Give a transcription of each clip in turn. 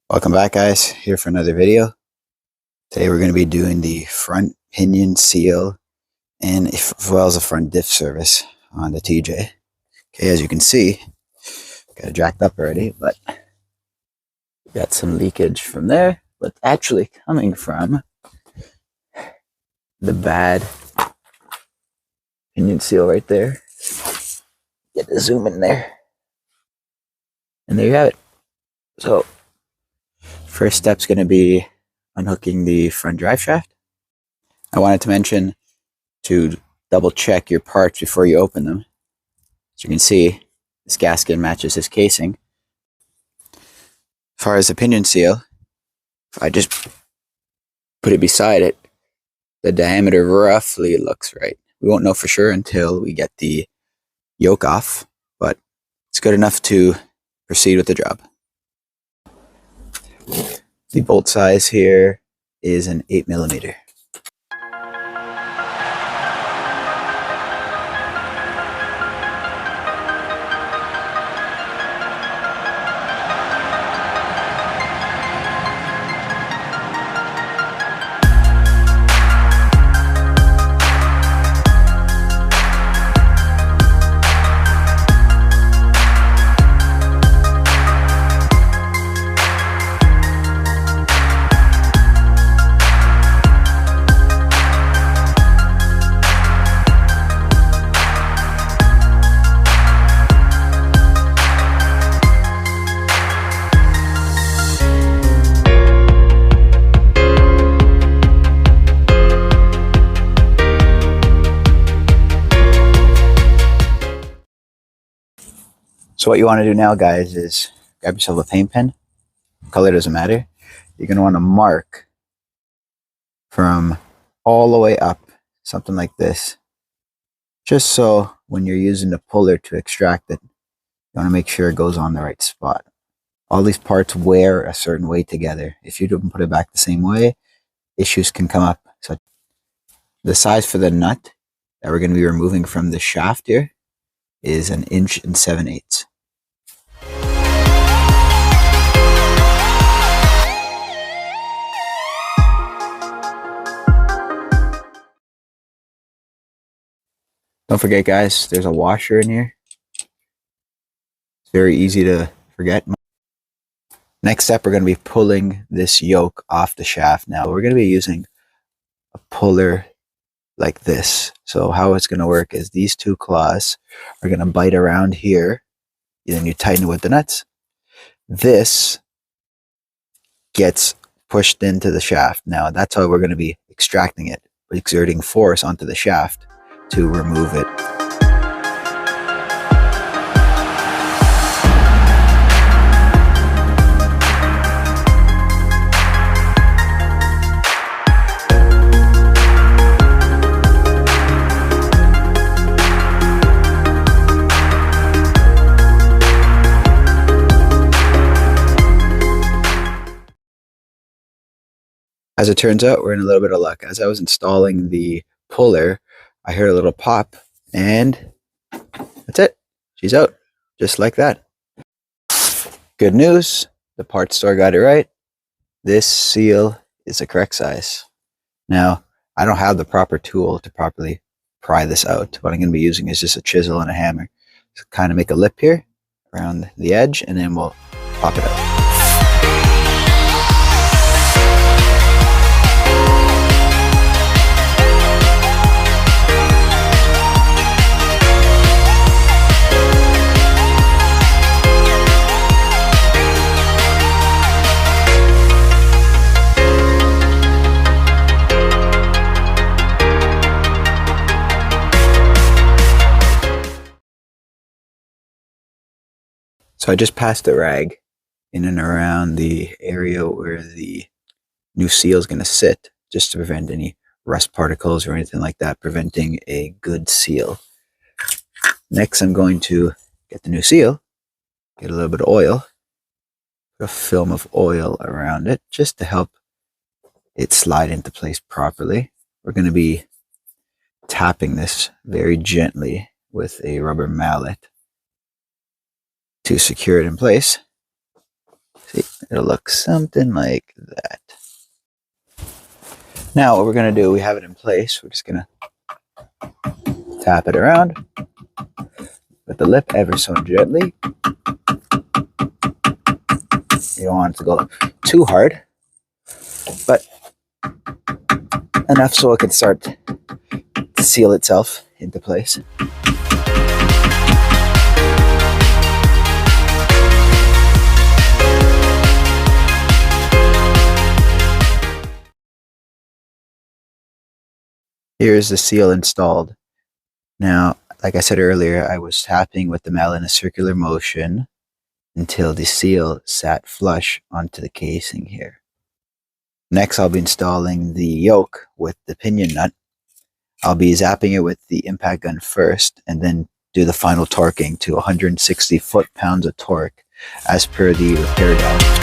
Welcome back, guys, here for another video. Today we're going to be doing the front pinion seal and as well as a front diff service on the TJ. Okay, as you can see, got it jacked up already, but got some leakage from there, but actually coming from the bad pinion seal right there. Get the zoom in there. And there you have it. So first step's going to be unhooking the front drive shaft. I wanted to mention to double check your parts before you open them. As you can see, this gasket matches this casing. As far as the pinion seal, if I just put it beside it, the diameter roughly looks right. We won't know for sure until we get the yoke off, but it's good enough to proceed with the job. The bolt size here is an 8mm. So what you want to do now, guys, is grab yourself a paint pen. Color doesn't matter. You're going to want to mark from all the way up, something like this. Just so when you're using the puller to extract it, you want to make sure it goes on the right spot. All these parts wear a certain way together. If you don't put it back the same way, issues can come up. So the size for the nut that we're going to be removing from the shaft here is 1 7/8 inches. Don't forget, guys, there's a washer in here. It's very easy to forget. Next step, we're going to be pulling this yoke off the shaft. Now, we're going to be using a puller like this. So how it's going to work is these two claws are going to bite around here. Then you tighten it with the nuts. This gets pushed into the shaft. Now, that's how we're going to be extracting it, exerting force onto the shaft to remove it. As it turns out, we're in a little bit of luck. As I was installing the puller, I heard a little pop, and that's it. She's out, just like that. Good news, the parts store got it right. This seal is the correct size. Now, I don't have the proper tool to properly pry this out. What I'm going to be using is just a chisel and a hammer. So kind of make a lip here around the edge, and then we'll pop it out. So I just passed the rag in and around the area where the new seal is going to sit, just to prevent any rust particles or anything like that, preventing a good seal. Next, I'm going to get the new seal, get a little bit of oil, put a film of oil around it, just to help it slide into place properly. We're going to be tapping this very gently with a rubber mallet to secure it in place. See, it'll look something like that. Now what we're going to do, we have it in place. We're just going to tap it around with the lip ever so gently. You don't want it to go too hard, but enough so it can start to seal itself into place. Here's the seal installed. Now, like I said earlier, I was tapping with the mallet in a circular motion until the seal sat flush onto the casing here. Next, I'll be installing the yoke with the pinion nut. I'll be zapping it with the impact gun first and then do the final torquing to 160 foot-pounds of torque as per the repair guide.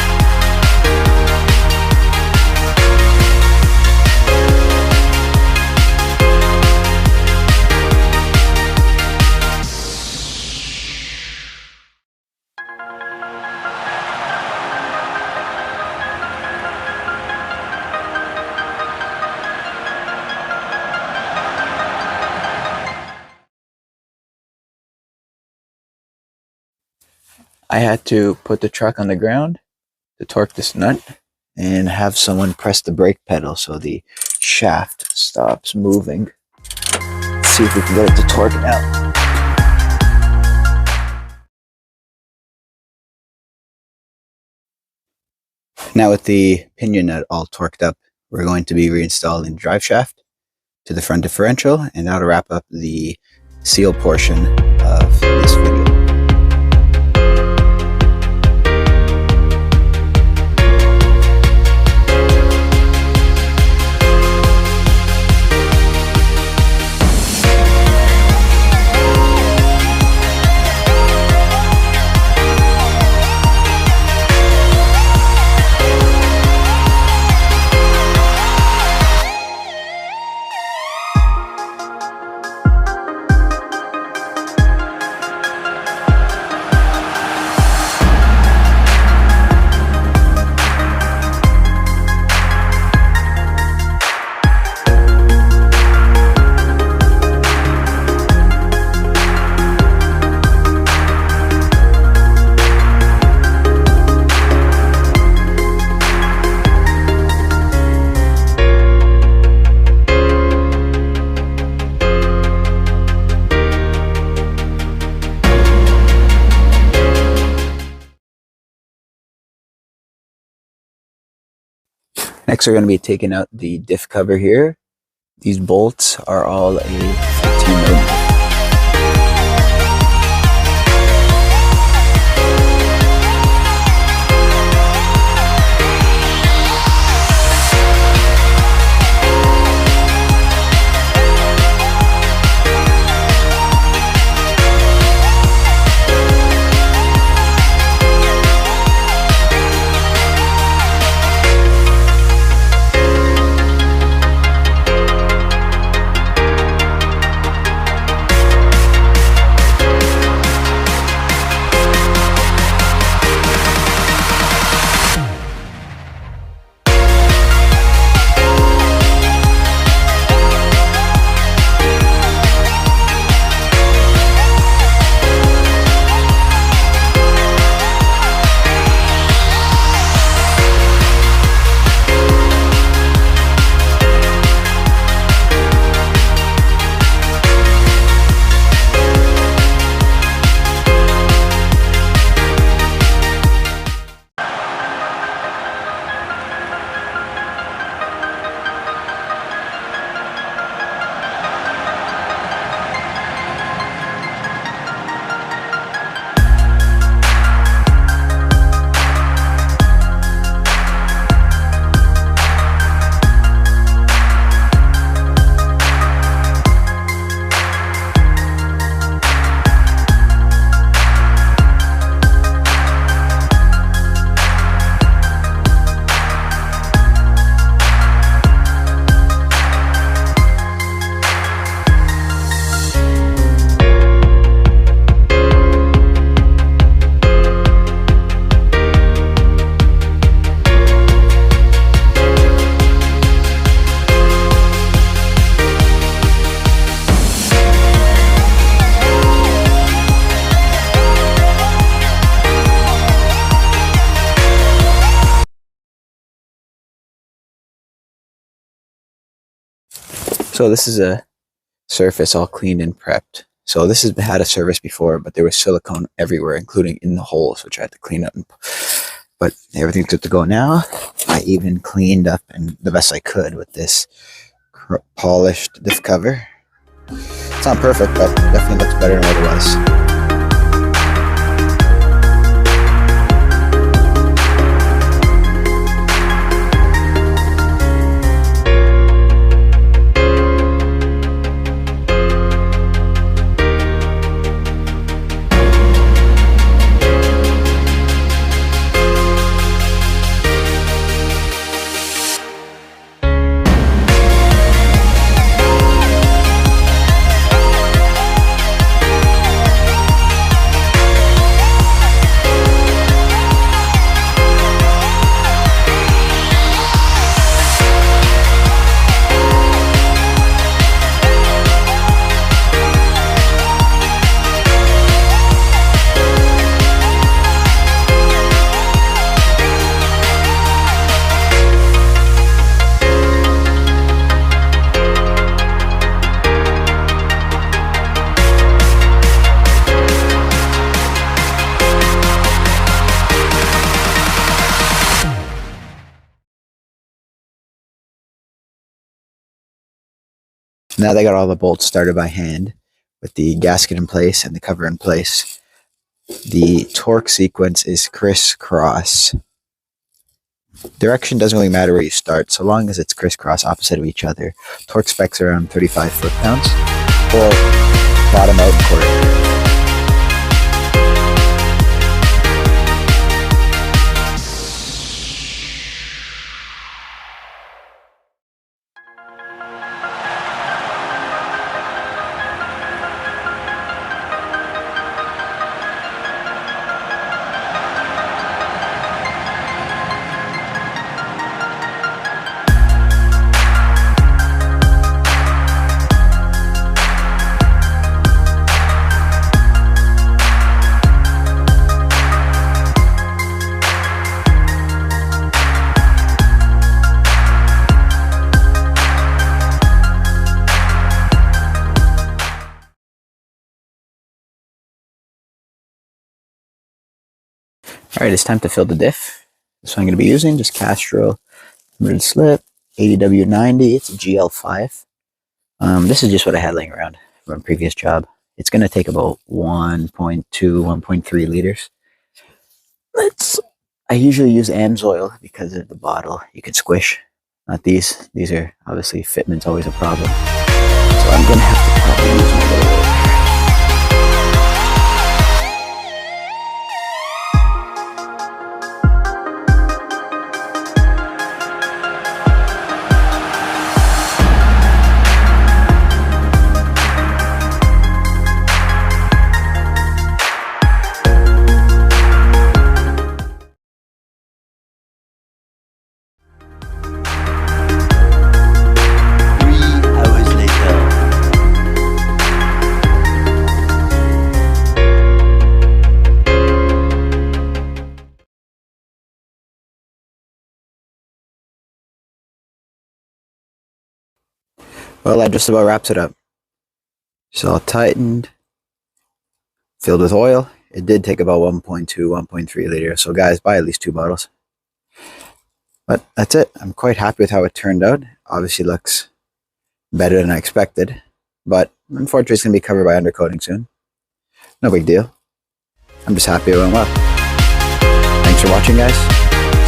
I had to put the truck on the ground to torque this nut and have someone press the brake pedal so the shaft stops moving. Let's see if we can get it to torque now. Now with the pinion nut all torqued up, we're going to be reinstalling the drive shaft to the front differential, and that'll wrap up the seal portion of this video. Next, we're going to be taking out the diff cover here. These bolts are all a 15mm. So this is a surface all cleaned and prepped. So this has had a service before, but there was silicone everywhere, including in the holes, which I had to clean up. But everything's good to go now. I even cleaned up and the best I could with this polished diff cover. It's not perfect, but definitely looks better than what it was. Now they got all the bolts started by hand with the gasket in place and the cover in place. The torque sequence is crisscross. Direction doesn't really matter where you start, so long as it's crisscross opposite of each other. Torque specs are around 35 foot-pounds, or bottom out and quarter. Alright, it's time to fill the diff. This one I'm going to be using, just Castrol limited slip, 80W90, it's a GL5. This is just what I had laying around from a previous job. It's going to take about 1.2, 1.3 liters. I usually use AMSOIL because of the bottle you can squish. Not these. These are obviously, fitment's always a problem. So I'm going to have to probably use my little Well, that just about wraps it up. It's all tightened, filled with oil. It did take about 1.2, 1.3 liters. So guys, buy at least 2 bottles. But that's it. I'm quite happy with how it turned out. Obviously looks better than I expected. But unfortunately it's going to be covered by undercoating soon. No big deal. I'm just happy it went well. Thanks for watching, guys.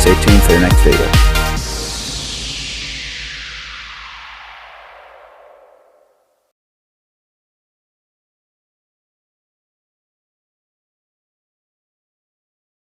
Stay tuned for the next video.